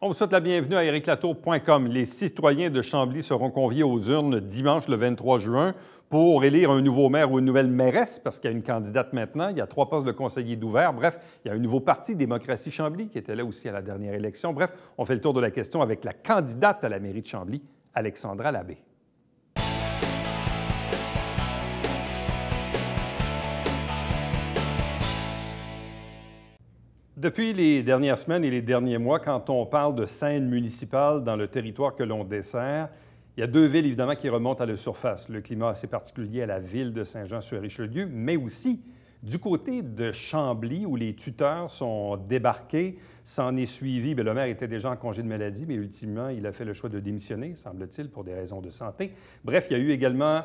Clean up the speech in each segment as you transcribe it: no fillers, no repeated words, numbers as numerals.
On vous souhaite la bienvenue à ericlatour.com. Les citoyens de Chambly seront conviés aux urnes dimanche le 23 juin pour élire un nouveau maire ou une nouvelle mairesse, parce qu'il y a une candidate maintenant. Il y a 3 postes de conseillers d'ouvert. Bref, il y a un nouveau parti, Démocratie Chambly, qui était là aussi à la dernière élection. Bref, on fait le tour de la question avec la candidate à la mairie de Chambly, Alexandra Labbé. Depuis les dernières semaines et les derniers mois, quand on parle de scène municipale dans le territoire que l'on dessert, il y a 2 villes, évidemment, qui remontent à la surface. Le climat assez particulier à la ville de Saint-Jean-sur-Richelieu, mais aussi du côté de Chambly, où les tuteurs sont débarqués. S'en est suivi, bien, le maire était déjà en congé de maladie, mais ultimement, il a fait le choix de démissionner, semble-t-il, pour des raisons de santé. Bref, il y a eu également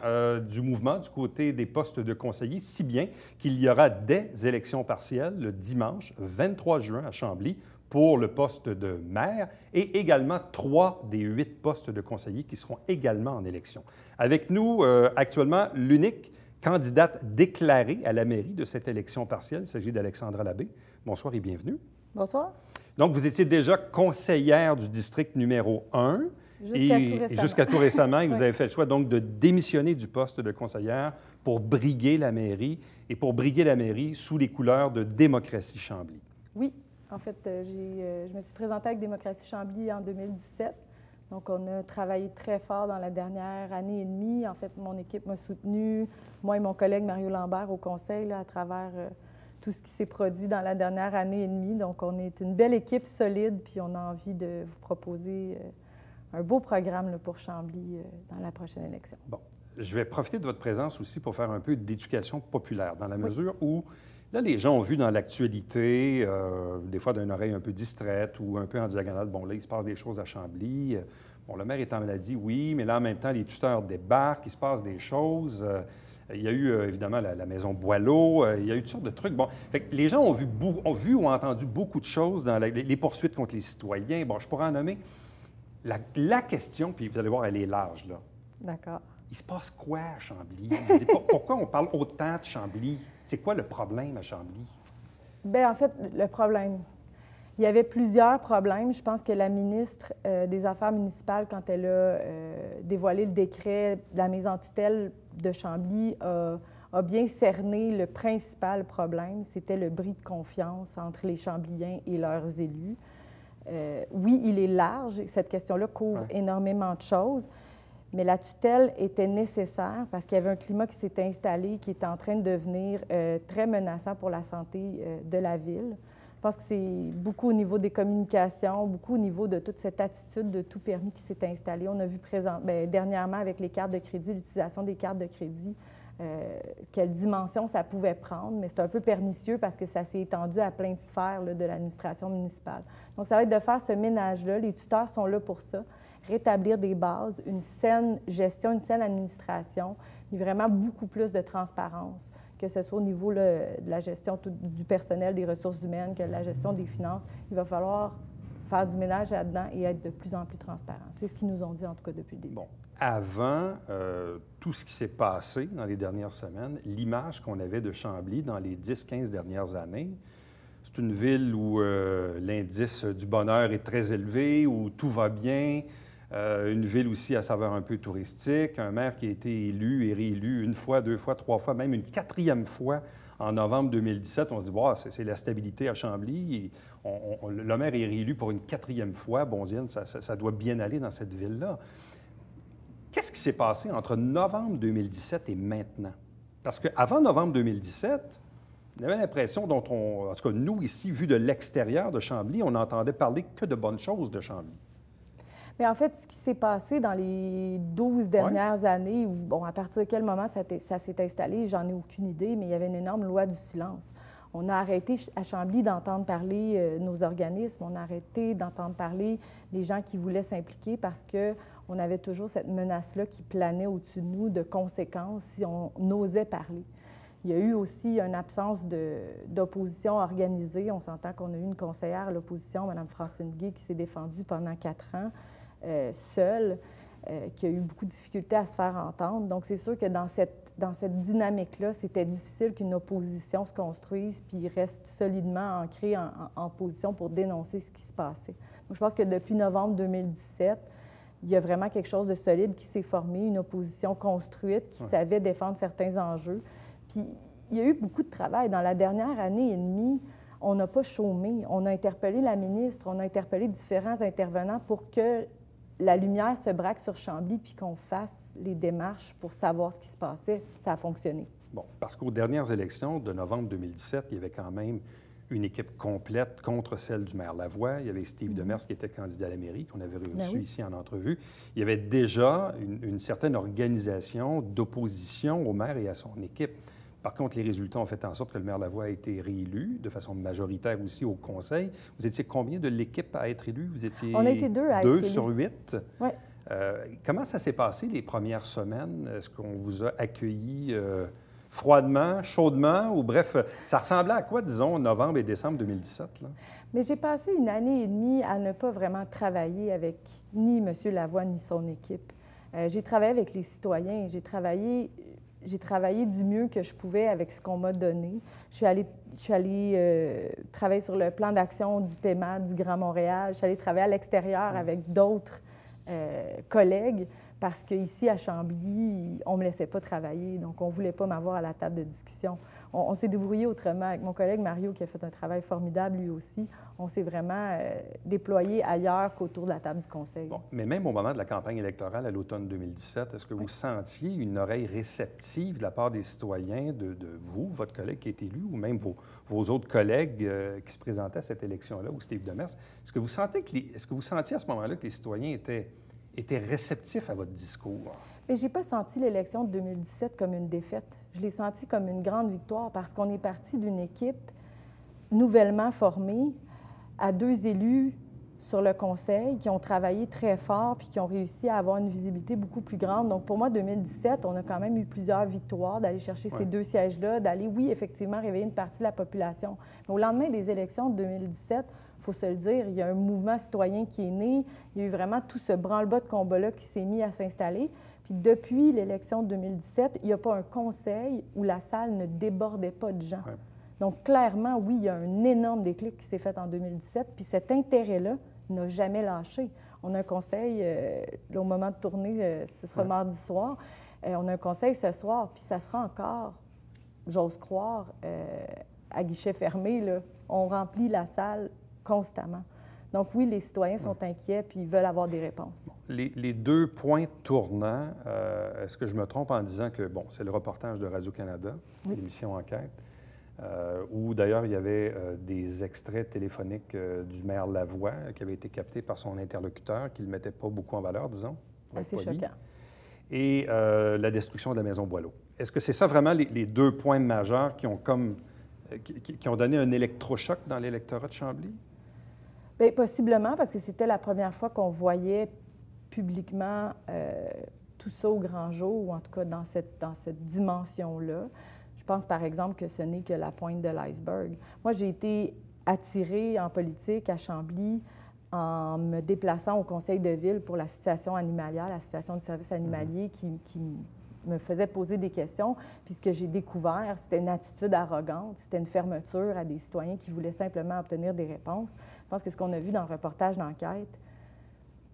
du mouvement du côté des postes de conseillers, si bien qu'il y aura des élections partielles le dimanche 23 juin à Chambly pour le poste de maire et également 3 des 8 postes de conseillers qui seront également en élection. Avec nous, actuellement, l'unique candidate déclarée à la mairie de cette élection partielle. Il s'agit d'Alexandra Labbé. Bonsoir et bienvenue. Bonsoir. Donc, vous étiez déjà conseillère du district numéro 1. Jusqu'à tout récemment. Et vous avez fait le choix donc de démissionner du poste de conseillère pour briguer la mairie et pour briguer la mairie sous les couleurs de Démocratie Chambly. Oui. En fait, je me suis présentée avec Démocratie Chambly en 2017. Donc, on a travaillé très fort dans la dernière année et demie. En fait, mon équipe m'a soutenue, moi et mon collègue Mario Lambert au conseil, là, à travers tout ce qui s'est produit dans la dernière année et demie. Donc, on est une belle équipe solide, puis on a envie de vous proposer un beau programme là, pour Chambly dans la prochaine élection. Bon, je vais profiter de votre présence aussi pour faire un peu d'éducation populaire, dans la mesure où là, les gens ont vu dans l'actualité, des fois d'une oreille un peu distraite ou un peu en diagonale, bon, là, il se passe des choses à Chambly. Bon, le maire est en maladie, oui, mais là, en même temps, les tuteurs débarquent, il se passe des choses. Il y a eu, évidemment, la maison Boileau, il y a eu toutes sortes de trucs. Bon, fait que les gens ont vu ou entendu beaucoup de choses dans les poursuites contre les citoyens. Bon, je pourrais en nommer. La question, puis vous allez voir, elle est large, là. D'accord. Il se passe quoi à Chambly? Pourquoi on parle autant de Chambly? C'est quoi le problème à Chambly? Bien, en fait, le problème, il y avait plusieurs problèmes. Je pense que la ministre des Affaires municipales, quand elle a dévoilé le décret de la mise en tutelle de Chambly, a bien cerné le principal problème. C'était le bris de confiance entre les Chambliens et leurs élus. Oui, il est large. Cette question-là couvre énormément de choses. Mais la tutelle était nécessaire parce qu'il y avait un climat qui s'était installé, qui était en train de devenir très menaçant pour la santé de la ville. Je pense que c'est beaucoup au niveau des communications, beaucoup au niveau de toute cette attitude de tout permis qui s'est installée. On a vu dernièrement avec les cartes de crédit, l'utilisation des cartes de crédit, quelle dimension ça pouvait prendre, mais c'est un peu pernicieux parce que ça s'est étendu à plein de sphères là, de l'administration municipale. Donc, ça va être de faire ce ménage-là. Les tuteurs sont là pour ça. Rétablir des bases, une saine gestion, une saine administration, et vraiment beaucoup plus de transparence, que ce soit au niveau là, de la gestion du personnel, des ressources humaines, que de la gestion des finances. Il va falloir faire du ménage là-dedans et être de plus en plus transparent. C'est ce qu'ils nous ont dit, en tout cas, depuis le début. Bon, avant tout ce qui s'est passé dans les dernières semaines, l'image qu'on avait de Chambly dans les 10-15 dernières années, c'est une ville où l'indice du bonheur est très élevé, où tout va bien. Une ville aussi à saveur un peu touristique, un maire qui a été élu et réélu 1 fois, 2 fois, 3 fois, même une 4e fois en novembre 2017. On se dit, wow, c'est la stabilité à Chambly. Le maire est réélu pour une 4e fois. Bon Dieu, ça doit bien aller dans cette ville-là. Qu'est-ce qui s'est passé entre novembre 2017 et maintenant? Parce qu'avant novembre 2017, on avait l'impression, en tout cas nous ici, vu de l'extérieur de Chambly, on n'entendait parler que de bonnes choses de Chambly. Mais en fait, ce qui s'est passé dans les 12 dernières années, bon, à partir de quel moment ça s'est installé, j'en ai aucune idée, mais il y avait une énorme loi du silence. On a arrêté à Chambly d'entendre parler nos organismes, on a arrêté d'entendre parler les gens qui voulaient s'impliquer parce qu'on avait toujours cette menace-là qui planait au-dessus de nous de conséquences si on osait parler. Il y a eu aussi une absence d'opposition organisée. On s'entend qu'on a eu une conseillère à l'opposition, Mme Francine Guay, qui s'est défendue pendant 4 ans. Seule, qui a eu beaucoup de difficultés à se faire entendre. Donc, c'est sûr que dans cette dans cette dynamique-là, c'était difficile qu'une opposition se construise puis reste solidement ancrée en position pour dénoncer ce qui se passait. Donc, je pense que depuis novembre 2017, il y a vraiment quelque chose de solide qui s'est formé, une opposition construite qui savait défendre certains enjeux. Puis il y a eu beaucoup de travail. Dans la dernière année et demie, on n'a pas chômé. On a interpellé la ministre, on a interpellé différents intervenants pour que la lumière se braque sur Chambly puis qu'on fasse les démarches pour savoir ce qui se passait. Ça a fonctionné. Bon, parce qu'aux dernières élections de novembre 2017, il y avait quand même une équipe complète contre celle du maire Lavoie. Il y avait Steve Demers qui était candidat à la mairie, qu'on avait reçu ici en entrevue. Il y avait déjà une certaine organisation d'opposition au maire et à son équipe. Par contre, les résultats ont fait en sorte que le maire Lavoie a été réélu de façon majoritaire aussi au conseil. Vous étiez combien de l'équipe à être élu? Vous étiez On a été deux à être élus. 2 sur 8? Oui. Comment ça s'est passé les premières semaines? Est-ce qu'on vous a accueilli froidement, chaudement, ou bref, ça ressemblait à quoi, disons, novembre et décembre 2017? Là? Mais j'ai passé une année et demie à ne pas vraiment travailler avec ni M. Lavoie ni son équipe. J'ai travaillé avec les citoyens, j'ai travaillé du mieux que je pouvais avec ce qu'on m'a donné. Je suis allée travailler sur le plan d'action du PEMA, du Grand Montréal. Je suis allée travailler à l'extérieur avec d'autres collègues parce qu'ici, à Chambly, on ne me laissait pas travailler. Donc, on ne voulait pas m'avoir à la table de discussion. On s'est débrouillé autrement. Avec mon collègue Mario, qui a fait un travail formidable lui aussi, on s'est vraiment déployé ailleurs qu'autour de la table du conseil. Bon, mais même au moment de la campagne électorale à l'automne 2017, est-ce que vous sentiez une oreille réceptive de la part des citoyens, de vous, votre collègue qui est élu, ou même vos autres collègues qui se présentaient à cette élection-là, ou Steve Demers? Est-ce que vous sentiez à ce moment-là que les citoyens étaient réceptifs à votre discours? Mais je n'ai pas senti l'élection de 2017 comme une défaite. Je l'ai senti comme une grande victoire parce qu'on est parti d'une équipe nouvellement formée à 2 élus sur le conseil qui ont travaillé très fort puis qui ont réussi à avoir une visibilité beaucoup plus grande. Donc, pour moi, 2017, on a quand même eu plusieurs victoires d'aller chercher ces 2 sièges-là, d'aller, oui, effectivement, réveiller une partie de la population. Mais au lendemain des élections de 2017, il faut se le dire, il y a un mouvement citoyen qui est né. Il y a eu vraiment tout ce branle-bas de combat-là qui s'est mis à s'installer. Puis depuis l'élection de 2017, il n'y a pas un conseil où la salle ne débordait pas de gens. Ouais. Donc, clairement, oui, il y a un énorme déclic qui s'est fait en 2017, puis cet intérêt-là n'a jamais lâché. On a un conseil, au moment de tourner, ce sera mardi soir, on a un conseil ce soir, puis ça sera encore, j'ose croire, à guichet fermé, là. On remplit la salle constamment. Donc oui, les citoyens sont inquiets puis ils veulent avoir des réponses. Les 2 points tournants, est-ce que je me trompe en disant que, bon, c'est le reportage de Radio-Canada, l'émission Enquête, où d'ailleurs il y avait des extraits téléphoniques du maire Lavoie qui avaient été captés par son interlocuteur, qui ne le mettait pas beaucoup en valeur, disons. C'est choquant. Et la destruction de la maison Boileau. Est-ce que c'est ça vraiment les 2 points majeurs qui ont qui ont donné un électrochoc dans l'électorat de Chambly? Bien, possiblement, parce que c'était la première fois qu'on voyait publiquement tout ça au grand jour, ou en tout cas dans cette dimension-là. Je pense, par exemple, que ce n'est que la pointe de l'iceberg. Moi, j'ai été attirée en politique à Chambly en me déplaçant au conseil de ville pour la situation animalière, la situation du service animalier qui me faisait poser des questions. Puis ce que j'ai découvert, c'était une attitude arrogante, c'était une fermeture à des citoyens qui voulaient simplement obtenir des réponses. Je pense que ce qu'on a vu dans le reportage d'enquête,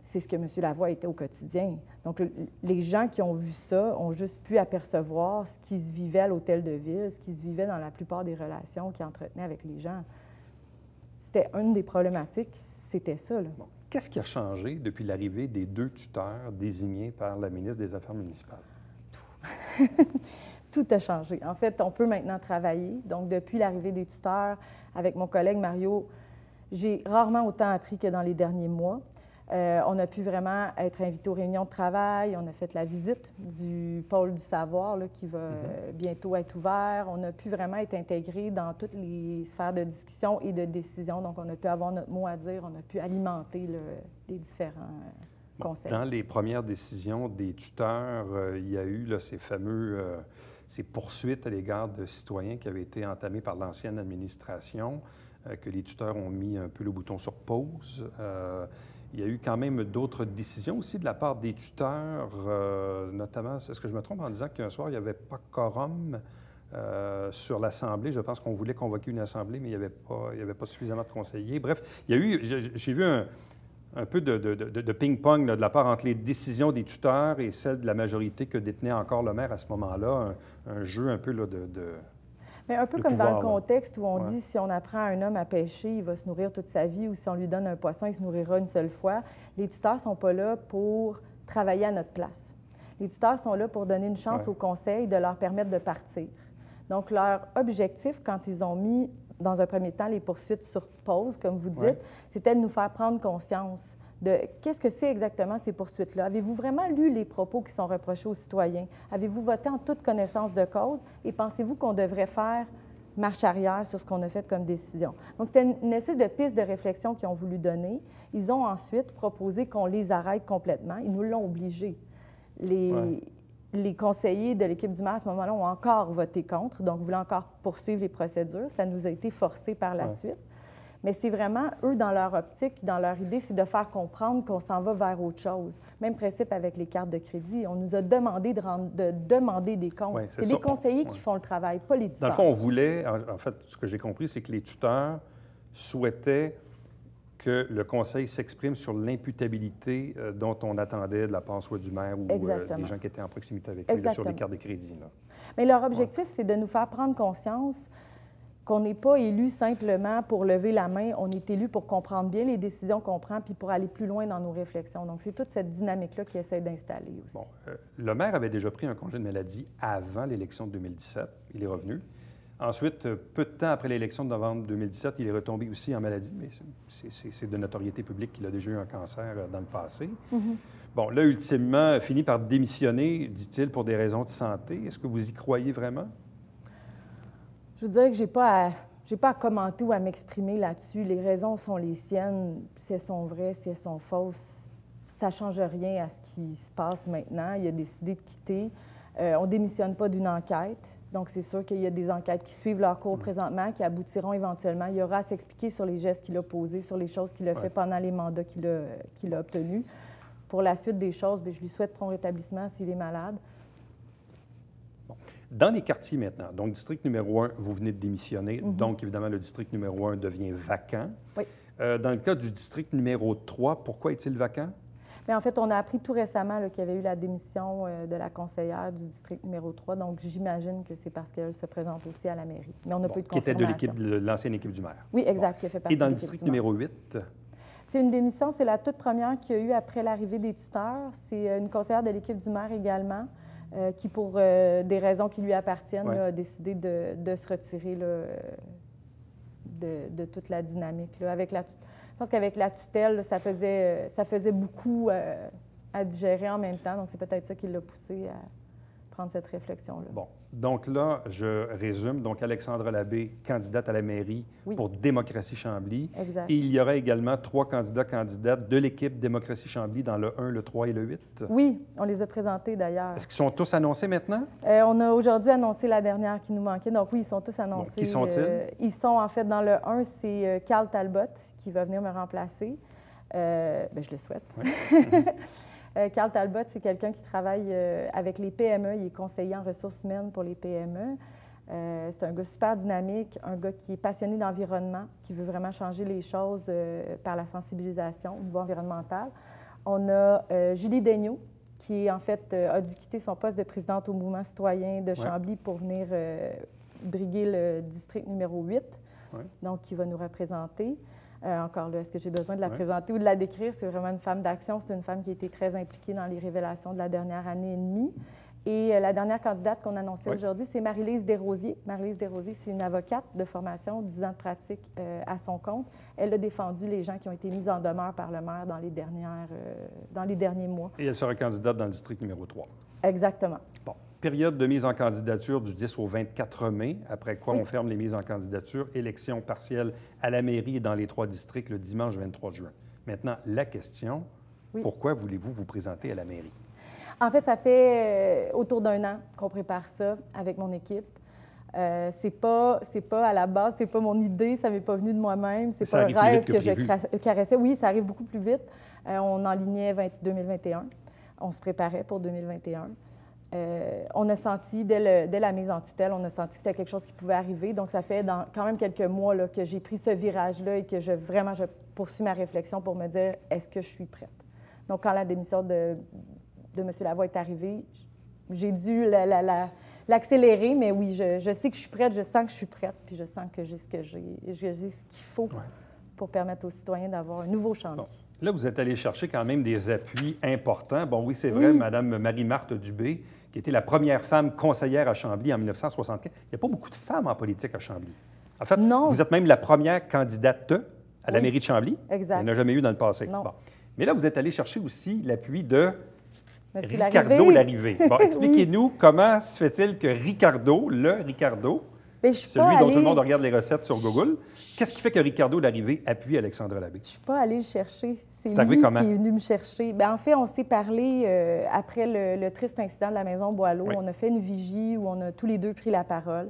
c'est ce que M. Lavoie était au quotidien. Donc, les gens qui ont vu ça ont juste pu apercevoir ce qui se vivait à l'hôtel de ville, ce qui se vivait dans la plupart des relations qu'il entretenait avec les gens. C'était une des problématiques, c'était ça. Là. Bon. Qu'est-ce qui a changé depuis l'arrivée des 2 tuteurs désignés par la ministre des Affaires municipales? Tout a changé. En fait, on peut maintenant travailler. Donc, depuis l'arrivée des tuteurs, avec mon collègue Mario, j'ai rarement autant appris que dans les derniers mois. On a pu vraiment être invités aux réunions de travail. On a fait la visite du pôle du savoir là, qui va bientôt être ouvert. On a pu vraiment être intégrés dans toutes les sphères de discussion et de décision. Donc, on a pu avoir notre mot à dire. On a pu alimenter les différents conseils. Dans les premières décisions des tuteurs, il y a eu là, ces poursuites à l'égard de citoyens qui avaient été entamées par l'ancienne administration, que les tuteurs ont mis un peu le bouton sur pause. il y a eu quand même d'autres décisions aussi de la part des tuteurs, notamment, est-ce que je me trompe en disant qu'un soir, il n'y avait pas quorum sur l'Assemblée? Je pense qu'on voulait convoquer une Assemblée, mais il n'y avait pas suffisamment de conseillers. Bref, il y a eu, j'ai vu un peu de ping-pong de la part entre les décisions des tuteurs et celles de la majorité que détenait encore le maire à ce moment-là, un jeu un peu là, Mais un peu le comme pouvoir, dans le contexte où on Ouais. dit si on apprend à un homme à pêcher, il va se nourrir toute sa vie, ou si on lui donne un poisson, il se nourrira une seule fois. Les tuteurs ne sont pas là pour travailler à notre place. Les tuteurs sont là pour donner une chance Ouais. au conseil de leur permettre de partir. Donc, leur objectif, quand ils ont mis, dans un premier temps, les poursuites sur pause, comme vous dites, Ouais. c'était de nous faire prendre conscience de qu'est-ce que c'est exactement ces poursuites-là. Avez-vous vraiment lu les propos qui sont reprochés aux citoyens? Avez-vous voté en toute connaissance de cause? Et pensez-vous qu'on devrait faire marche arrière sur ce qu'on a fait comme décision? Donc, c'était une espèce de piste de réflexion qu'ils ont voulu donner. Ils ont ensuite proposé qu'on les arrête complètement. Ils nous l'ont obligé. Les conseillers de l'équipe du maire, à ce moment-là, ont encore voté contre, donc voulaient encore poursuivre les procédures. Ça nous a été forcé par la suite. Mais c'est vraiment, eux, dans leur optique, dans leur idée, c'est de faire comprendre qu'on s'en va vers autre chose. Même principe avec les cartes de crédit. On nous a demandé de demander des comptes. Ouais, c'est les conseillers qui font le travail, pas les tuteurs. Dans le fond, on voulait, en fait, ce que j'ai compris, c'est que les tuteurs souhaitaient que le conseil s'exprime sur l'imputabilité dont on attendait de la part soit du maire ou des gens qui étaient en proximité avec lui là, sur les cartes de crédit. Là. Mais leur objectif, c'est de nous faire prendre conscience qu'on n'est pas élu simplement pour lever la main, on est élu pour comprendre bien les décisions qu'on prend puis pour aller plus loin dans nos réflexions. Donc, c'est toute cette dynamique-là qu'ils essaient d'installer aussi. Bon, le maire avait déjà pris un congé de maladie avant l'élection de 2017. Il est revenu. Ensuite, peu de temps après l'élection de novembre 2017, il est retombé aussi en maladie, mais c'est de notoriété publique qu'il a déjà eu un cancer dans le passé. Bon, là, ultimement, finit par démissionner, dit-il, pour des raisons de santé. Est-ce que vous y croyez vraiment? Je veux dire que je n'ai pas à commenter ou à m'exprimer là-dessus. Les raisons sont les siennes. Si elles sont vraies, si elles sont fausses, ça ne change rien à ce qui se passe maintenant. Il a décidé de quitter. On ne démissionne pas d'une enquête. Donc, c'est sûr qu'il y a des enquêtes qui suivent leur cours présentement, qui aboutiront éventuellement. Il y aura à s'expliquer sur les gestes qu'il a posés, sur les choses qu'il a fait pendant les mandats qu'il a obtenus. Pour la suite des choses, bien, je lui souhaite prompt rétablissement s'il est malade. Dans les quartiers maintenant, donc district numéro 1, vous venez de démissionner, donc évidemment le district numéro 1 devient vacant. Oui. Dans le cas du district numéro 3, pourquoi est-il vacant? Bien, en fait, on a appris tout récemment qu'il y avait eu la démission de la conseillère du district numéro 3, donc j'imagine que c'est parce qu'elle se présente aussi à la mairie. Mais on n'a pas eu de confirmation. Qui était de l'ancienne équipe du maire. Oui, exact, qui a fait partie Et dans de le l'équipe district du maire. numéro 8? C'est une démission, c'est la toute première qu'il y a eu après l'arrivée des tuteurs. C'est une conseillère de l'équipe du maire également. Qui, pour des raisons qui lui appartiennent, là, a décidé de se retirer là, de toute la dynamique. Là. Je pense qu'avec la tutelle, là, ça faisait beaucoup à digérer en même temps. Donc, c'est peut-être ça qui l'a poussé à prendre cette réflexion-là. Bon. Donc là, je résume. Donc, Alexandra Labbé, candidate à la mairie pour Démocratie Chambly. Exact. Et il y aura également 3 candidates de l'équipe Démocratie Chambly dans le 1, le 3 et le 8. Oui, on les a présentés d'ailleurs. Est-ce qu'ils sont tous annoncés maintenant? On a aujourd'hui annoncé la dernière qui nous manquait. Donc oui, ils sont tous annoncés. Bon, qui sont-ils? Ils sont en fait dans le 1, c'est Carl Talbot qui va venir me remplacer. Bien, je le souhaite. Ouais. Carl Talbot, c'est quelqu'un qui travaille avec les PME. Il est conseiller en ressources humaines pour les PME. C'est un gars super dynamique, un gars qui est passionné d'environnement, qui veut vraiment changer les choses par la sensibilisation au niveau environnemental. On a Julie Daigneault, qui en fait a dû quitter son poste de présidente au mouvement citoyen de Chambly pour venir briguer le district numéro 8, donc qui va nous représenter. Encore là, est-ce que j'ai besoin de la présenter ou de la décrire? C'est vraiment une femme d'action. C'est une femme qui a été très impliquée dans les révélations de la dernière année et demie. Et la dernière candidate qu'on annonçait aujourd'hui, c'est Marie-Lise Desrosiers. Marie-Lise Desrosiers, c'est une avocate de formation, 10 ans de pratique à son compte. Elle a défendu les gens qui ont été mis en demeure par le maire dans les derniers mois. Et elle sera candidate dans le district numéro 3. Exactement. Bon. Période de mise en candidature du 10 au 24 mai, après quoi on ferme les mises en candidature. Élection partielle à la mairie et dans les 3 districts le dimanche 23 juin. Maintenant, la question, pourquoi voulez-vous vous présenter à la mairie? En fait, ça fait autour d'1 an qu'on prépare ça avec mon équipe. C'est pas à la base, c'est pas mon idée, ça m'est pas venu de moi-même, c'est pas un rêve que je caressais. Oui, ça arrive beaucoup plus vite. On enlignait 2021. On se préparait pour 2021. On a senti, dès la mise en tutelle, on a senti que c'était quelque chose qui pouvait arriver. Donc, ça fait quand même quelques mois là, que j'ai pris ce virage-là et que je poursuis ma réflexion pour me dire, est-ce que je suis prête? Donc, quand la démission de M. Lavoie est arrivée, j'ai dû l'accélérer, mais oui, je sais que je suis prête, je sens que je suis prête, puis je sens que j'ai ce qu'il faut pour permettre aux citoyens d'avoir un nouveau Chambly. Bon. Là, vous êtes allé chercher quand même des appuis importants. Bon, oui, c'est vrai, Mme Marie-Marthe Dubé, qui était la première femme conseillère à Chambly en 1975. Il n'y a pas beaucoup de femmes en politique à Chambly. En fait, vous êtes même la première candidate à la mairie de Chambly. Exact. Il n'y en a jamais eu dans le passé. Non. Bon. Mais là, vous êtes allé chercher aussi l'appui de Monsieur Ricardo Larrivée. Bon, expliquez-nous comment se fait-il que Ricardo, celui dont tout le monde regarde les recettes sur Google, qu'est-ce qui fait que Ricardo Larrivée appuie Alexandra Labé? Je ne suis pas allée le chercher. C'est lui arrivé comment? Qui est venu me chercher. Bien, en fait, on s'est parlé après le triste incident de la maison Boileau. Oui. On a fait une vigie où on a tous les deux pris la parole.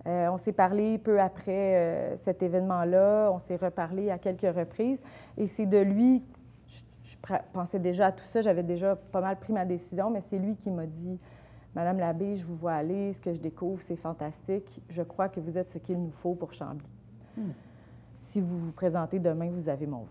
On s'est parlé peu après cet événement-là. On s'est reparlé à quelques reprises. Et c'est de lui, je pensais déjà à tout ça, j'avais déjà pas mal pris ma décision, mais c'est lui qui m'a dit « Madame Labé, je vous vois aller, ce que je découvre, c'est fantastique. Je crois que vous êtes ce qu'il nous faut pour Chambly. Si vous vous présentez demain, vous avez mon vote. »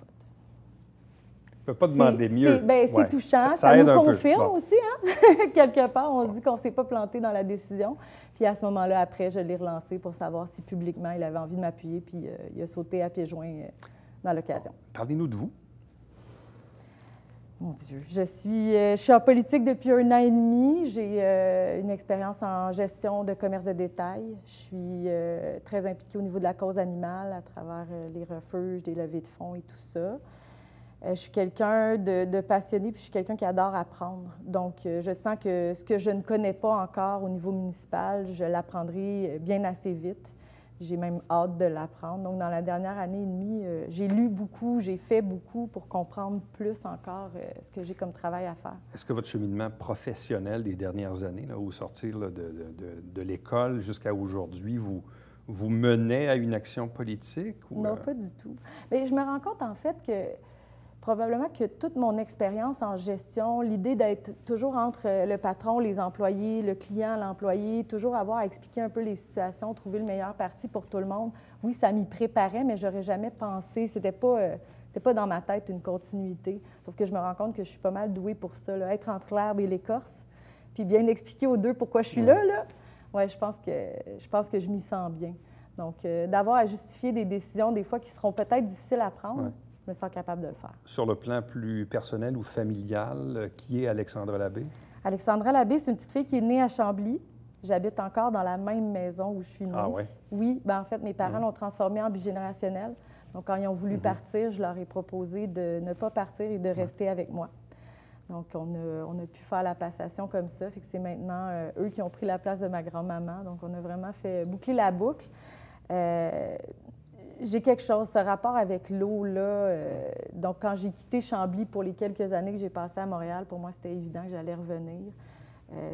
Je ne peux pas demander mieux. C'est touchant. Ça nous confirme aussi, hein? Quelque part, on se dit qu'on ne s'est pas planté dans la décision. Puis à ce moment-là, après, je l'ai relancé pour savoir si publiquement il avait envie de m'appuyer, puis il a sauté à pieds joints dans l'occasion. Parlez-nous de vous. Mon Dieu, je suis en politique depuis 1 an et demi. J'ai une expérience en gestion de commerce de détail. Je suis très impliquée au niveau de la cause animale à travers les refuges, des levées de fonds et tout ça. Je suis quelqu'un de passionné, puis je suis quelqu'un qui adore apprendre. Donc, je sens que ce que je ne connais pas encore au niveau municipal, je l'apprendrai bien assez vite. J'ai même hâte de l'apprendre. Donc, dans la dernière année et demie, j'ai lu beaucoup, j'ai fait beaucoup pour comprendre plus encore ce que j'ai comme travail à faire. Est-ce que votre cheminement professionnel des dernières années, là, au sortir là, de l'école jusqu'à aujourd'hui, vous menait à une action politique? Ou, non, pas du tout. Mais je me rends compte, en fait, que probablement que toute mon expérience en gestion, l'idée d'être toujours entre le patron, les employés, le client, l'employé, toujours avoir à expliquer un peu les situations, trouver le meilleur parti pour tout le monde, oui, ça m'y préparait, mais j'aurais jamais pensé, c'était pas dans ma tête une continuité. Sauf que je me rends compte que je suis pas mal douée pour ça, là, être entre l'herbe et l'écorce, puis bien expliquer aux deux pourquoi je suis là. Oui, je pense que je m'y sens bien. Donc, d'avoir à justifier des décisions, des fois, qui seront peut-être difficiles à prendre, je me sens capable de le faire. Sur le plan plus personnel ou familial, qui est Alexandra Labé? Alexandra Labé, c'est une petite fille qui est née à Chambly. J'habite encore dans la même maison où je suis née. Ah oui? Oui, bien, en fait, mes parents l'ont transformée en bigénérationnelle. Donc, quand ils ont voulu partir, je leur ai proposé de ne pas partir et de rester avec moi. Donc, on a pu faire la passation comme ça. Fait que c'est maintenant eux qui ont pris la place de ma grand-maman. Donc, on a vraiment fait boucler la boucle. J'ai quelque chose, ce rapport avec l'eau, là. Donc, quand j'ai quitté Chambly pour les quelques années que j'ai passées à Montréal, pour moi, c'était évident que j'allais revenir.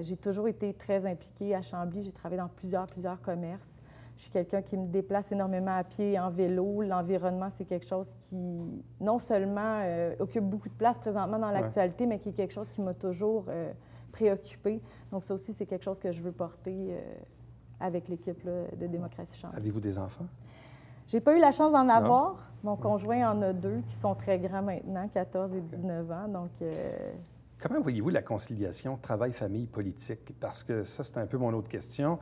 J'ai toujours été très impliquée à Chambly. J'ai travaillé dans plusieurs commerces. Je suis quelqu'un qui me déplace énormément à pied et en vélo. L'environnement, c'est quelque chose qui, non seulement occupe beaucoup de place présentement dans l'actualité, mais qui est quelque chose qui m'a toujours préoccupée. Donc, ça aussi, c'est quelque chose que je veux porter avec l'équipe de Démocratie Chambly. Avez-vous des enfants? J'ai pas eu la chance d'en avoir. Mon conjoint en a 2 qui sont très grands maintenant, 14 et 19 ans. Donc, comment voyez-vous la conciliation travail-famille-politique? Parce que ça, c'est un peu mon autre question.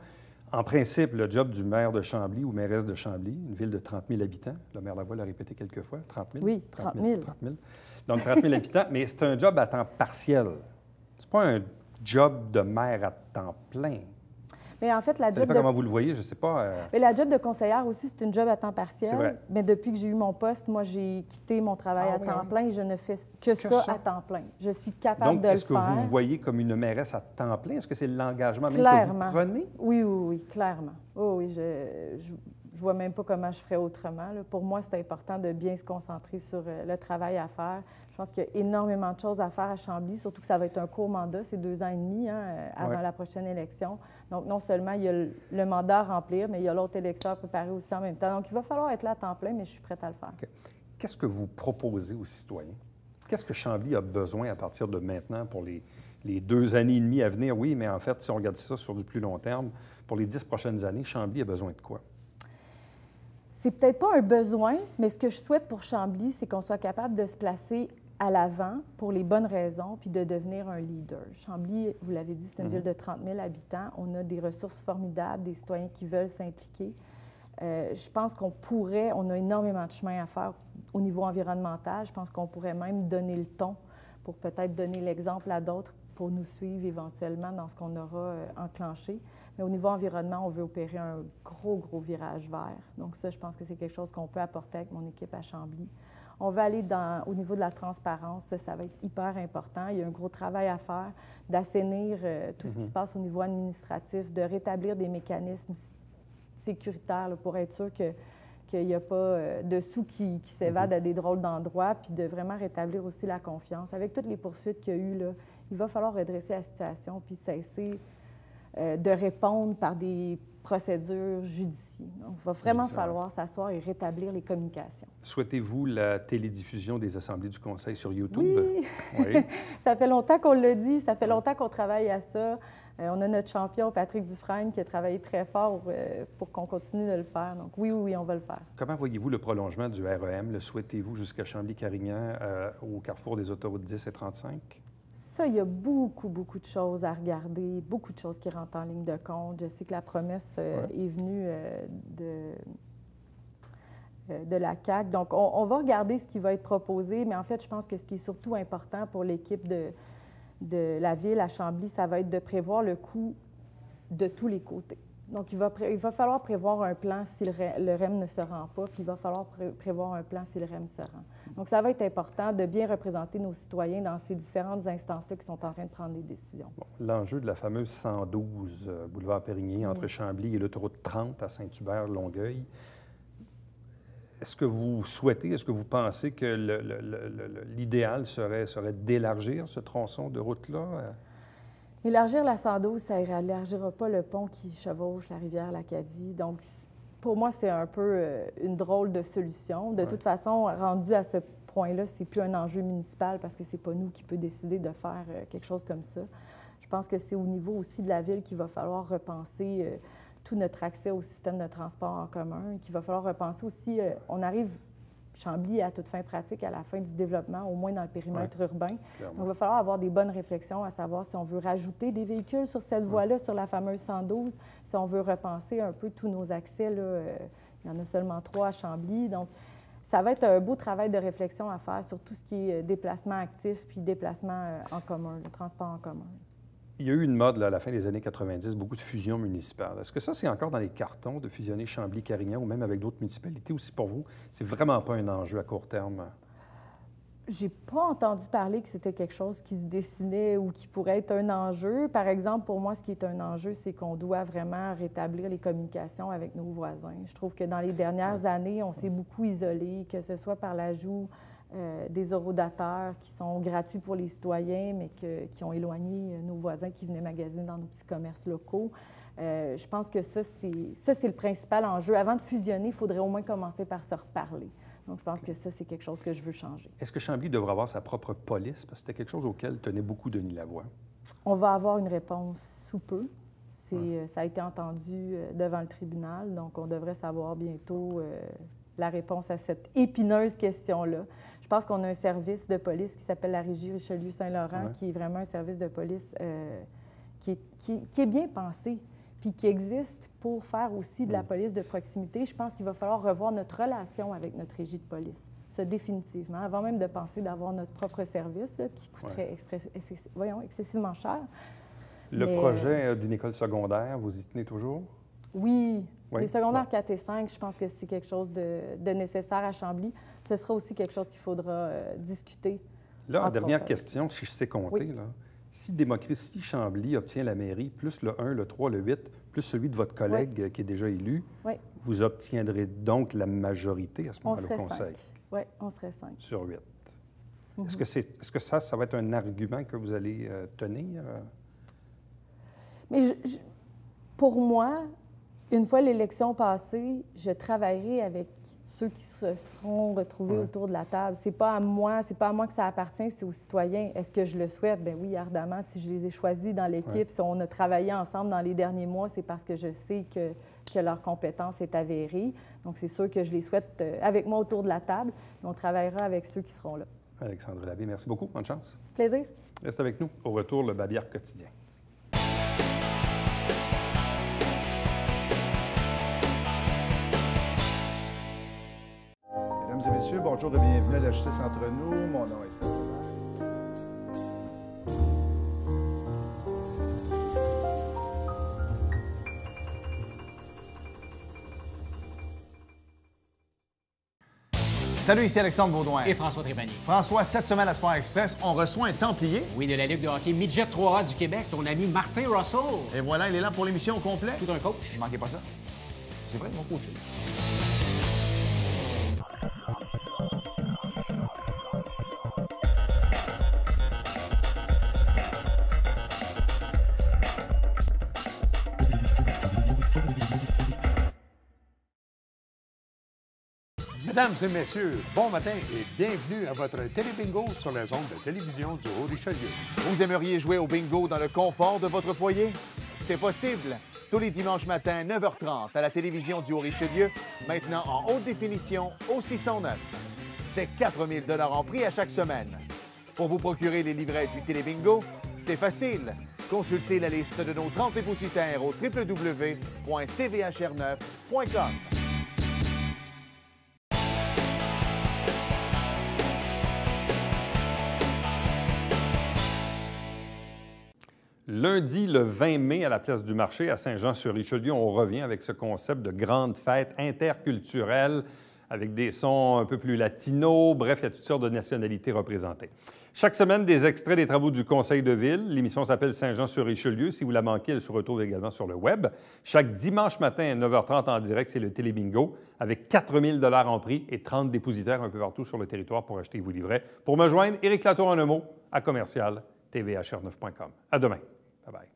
En principe, le job du maire de Chambly ou mairesse de Chambly, une ville de 30 000 habitants, le maire Lavoie l'a répété quelques fois, 30 000? Oui, 30 000. 30 000. Donc, 30 000 habitants, mais c'est un job à temps partiel. C'est pas un job de maire à temps plein. Mais en fait, Je ne sais pas comment vous le voyez, je ne sais pas. Mais la job de conseillère aussi, c'est une job à temps partiel. C'est vrai. Mais depuis que j'ai eu mon poste, moi, j'ai quitté mon travail à temps plein et je ne fais que ça à temps plein. Je suis capable de le faire. Donc, est-ce que vous vous voyez comme une mairesse à temps plein? Est-ce que c'est l'engagement même Clairement. que vous prenez? Oui, clairement. Oh, oui, je vois même pas comment je ferais autrement. Là. Pour moi, c'est important de bien se concentrer sur le travail à faire. Je pense qu'il y a énormément de choses à faire à Chambly, surtout que ça va être un court mandat, c'est 2 ans et demi avant la prochaine élection. Donc, non seulement il y a le mandat à remplir, mais il y a l'autre élection à préparer aussi en même temps. Donc, il va falloir être là à temps plein, mais je suis prête à le faire. Okay. Qu'est-ce que vous proposez aux citoyens? Qu'est-ce que Chambly a besoin à partir de maintenant pour les 2 années et demie à venir? Oui, mais en fait, si on regarde ça sur du plus long terme, pour les 10 prochaines années, Chambly a besoin de quoi? C'est peut-être pas un besoin, mais ce que je souhaite pour Chambly, c'est qu'on soit capable de se placer à l'avant pour les bonnes raisons, puis de devenir un leader. Chambly, vous l'avez dit, c'est une ville de 30 000 habitants. On a des ressources formidables, des citoyens qui veulent s'impliquer. Je pense on a énormément de chemin à faire au niveau environnemental. Je pense qu'on pourrait même donner le ton pour peut-être donner l'exemple à d'autres pour nous suivre éventuellement dans ce qu'on aura enclenché. Mais au niveau environnement, on veut opérer un gros virage vert. Donc ça, je pense que c'est quelque chose qu'on peut apporter avec mon équipe à Chambly. On va aller au niveau de la transparence, ça va être hyper important. Il y a un gros travail à faire, d'assainir tout ce qui se passe au niveau administratif, de rétablir des mécanismes sécuritaires là, pour être sûr qu'il n'y a pas de sous qui s'évadent à des drôles d'endroits, puis de vraiment rétablir aussi la confiance. Avec toutes les poursuites qu'il y a eu, là, il va falloir redresser la situation puis cesser de répondre par des procédures judiciaires. Donc, il va vraiment falloir s'asseoir et rétablir les communications. Souhaitez-vous la télédiffusion des assemblées du Conseil sur YouTube? Oui! Oui. Ça fait longtemps qu'on l'a dit, ça fait longtemps qu'on travaille à ça. On a notre champion, Patrick Dufresne, qui a travaillé très fort pour qu'on continue de le faire. Donc oui, on va le faire. Comment voyez-vous le prolongement du REM? Le souhaitez-vous jusqu'à Chambly-Carignan, au carrefour des autoroutes 10 et 35? Ça, il y a beaucoup de choses à regarder, beaucoup de choses qui rentrent en ligne de compte. Je sais que la promesse est venue de la CAQ. Donc, on va regarder ce qui va être proposé, mais en fait, je pense que ce qui est surtout important pour l'équipe de la ville à Chambly, ça va être de prévoir le coût de tous les côtés. Donc, il va falloir prévoir un plan si le REM ne se rend pas, puis il va falloir prévoir un plan si le REM se rend. Donc, ça va être important de bien représenter nos citoyens dans ces différentes instances-là qui sont en train de prendre des décisions. Bon, l'enjeu de la fameuse 112 boulevard Périgny entre Chambly et l'autoroute 30 à Saint-Hubert-Longueuil, est-ce que vous souhaitez, est-ce que vous pensez que l'idéal serait d'élargir ce tronçon de route-là? Élargir la 112, ça n'élargira pas le pont qui chevauche la rivière l'Acadie. Donc, pour moi, c'est un peu une drôle de solution. De toute façon, rendu à ce point-là, c'est plus un enjeu municipal parce que c'est pas nous qui peut décider de faire quelque chose comme ça. Je pense que c'est au niveau aussi de la ville qu'il va falloir repenser tout notre accès au système de transport en commun, qu'il va falloir repenser aussi, on arrive, Chambly à toute fin pratique, à la fin du développement, au moins dans le périmètre urbain. Clairement. Donc, il va falloir avoir des bonnes réflexions à savoir si on veut rajouter des véhicules sur cette voie-là, sur la fameuse 112, si on veut repenser un peu tous nos accès. Là, il y en a seulement 3 à Chambly. Donc, ça va être un beau travail de réflexion à faire sur tout ce qui est déplacement actif puis déplacement en commun, le transport en commun. Il y a eu une mode là, à la fin des années 90, beaucoup de fusions municipales. Est-ce que ça, c'est encore dans les cartons de fusionner Chambly-Carignan ou même avec d'autres municipalités? Ou si pour vous, c'est vraiment pas un enjeu à court terme? J'ai pas entendu parler que c'était quelque chose qui se dessinait ou qui pourrait être un enjeu. Par exemple, pour moi, ce qui est un enjeu, c'est qu'on doit vraiment rétablir les communications avec nos voisins. Je trouve que dans les dernières années, on s'est beaucoup isolé, que ce soit par l'ajout des horodateurs qui sont gratuits pour les citoyens, mais qui ont éloigné nos voisins qui venaient magasiner dans nos petits commerces locaux. Je pense que ça, c'est le principal enjeu. Avant de fusionner, il faudrait au moins commencer par se reparler. Donc, je pense que ça, c'est quelque chose que je veux changer. Est-ce que Chambly devrait avoir sa propre police? Parce que c'était quelque chose auquel tenait beaucoup Denis Lavoie. On va avoir une réponse sous peu. Ça a été entendu devant le tribunal, donc on devrait savoir bientôt la réponse à cette épineuse question-là. Je pense qu'on a un service de police qui s'appelle la Régie Richelieu-Saint-Laurent, qui est vraiment un service de police qui est bien pensé, puis qui existe pour faire aussi de la police de proximité. Je pense qu'il va falloir revoir notre relation avec notre régie de police, ça définitivement, avant même de penser d'avoir notre propre service là, qui coûterait excessivement cher. Le projet d'une école secondaire, vous y tenez toujours? Oui. Les secondaires 4 et 5, je pense que c'est quelque chose de nécessaire à Chambly. Ce sera aussi quelque chose qu'il faudra discuter. Là, dernière question, si je sais compter, là, si Démocratie Chambly obtient la mairie, plus le 1, le 3, le 8, plus celui de votre collègue qui est déjà élu, vous obtiendrez donc la majorité à ce moment-là au Conseil? Oui, on serait 5. Sur 8. Est-ce que ça va être un argument que vous allez tenir? Mais pour moi, Une fois l'élection passée, je travaillerai avec ceux qui se seront retrouvés autour de la table. C'est pas à moi que ça appartient, c'est aux citoyens. Est-ce que je le souhaite? Bien oui, ardemment. Si je les ai choisis dans l'équipe, si on a travaillé ensemble dans les derniers mois, c'est parce que je sais que leur compétence est avérée. Donc, c'est sûr que je les souhaite avec moi autour de la table. Mais on travaillera avec ceux qui seront là. Alexandre Labbé, merci beaucoup. Bonne chance. Plaisir. Reste avec nous. Au retour, le Babillard quotidien. Mesdames et messieurs, bonjour et bienvenue à la Justice entre nous. Mon nom est Serge. Salut, ici Alexandre Baudouin. Et François Trépanier. François, cette semaine à Sport Express, on reçoit un Templier. Oui, de la Ligue de hockey Midget 3A du Québec, ton ami Martin Russell. Et voilà, il est là pour l'émission au complet. Tout un coach. Ne manquez pas ça. C'est vrai, mon coach. Mesdames et messieurs, bon matin et bienvenue à votre télébingo sur les ondes de télévision du Haut-Richelieu. Vous aimeriez jouer au bingo dans le confort de votre foyer? C'est possible. Tous les dimanches matins, 9h30, à la télévision du Haut-Richelieu, maintenant en haute définition au 609. C'est 4 000 $ en prix à chaque semaine. Pour vous procurer les livrets du télébingo, c'est facile. Consultez la liste de nos 30 dépositaires au www.tvhr9.com. Lundi, le 20 mai, à la place du marché à Saint-Jean-sur-Richelieu, on revient avec ce concept de grande fête interculturelle avec des sons un peu plus latinos. Bref, il y a toutes sortes de nationalités représentées. Chaque semaine, des extraits des travaux du Conseil de ville. L'émission s'appelle Saint-Jean-sur-Richelieu. Si vous la manquez, elle se retrouve également sur le web. Chaque dimanche matin à 9h30 en direct, c'est le Télébingo avec 4 000 $ en prix et 30 dépositaires un peu partout sur le territoire pour acheter vos livrets. Pour me joindre, Éric Latour en un mot à commercial tvhr9.com. À demain. Bye-bye.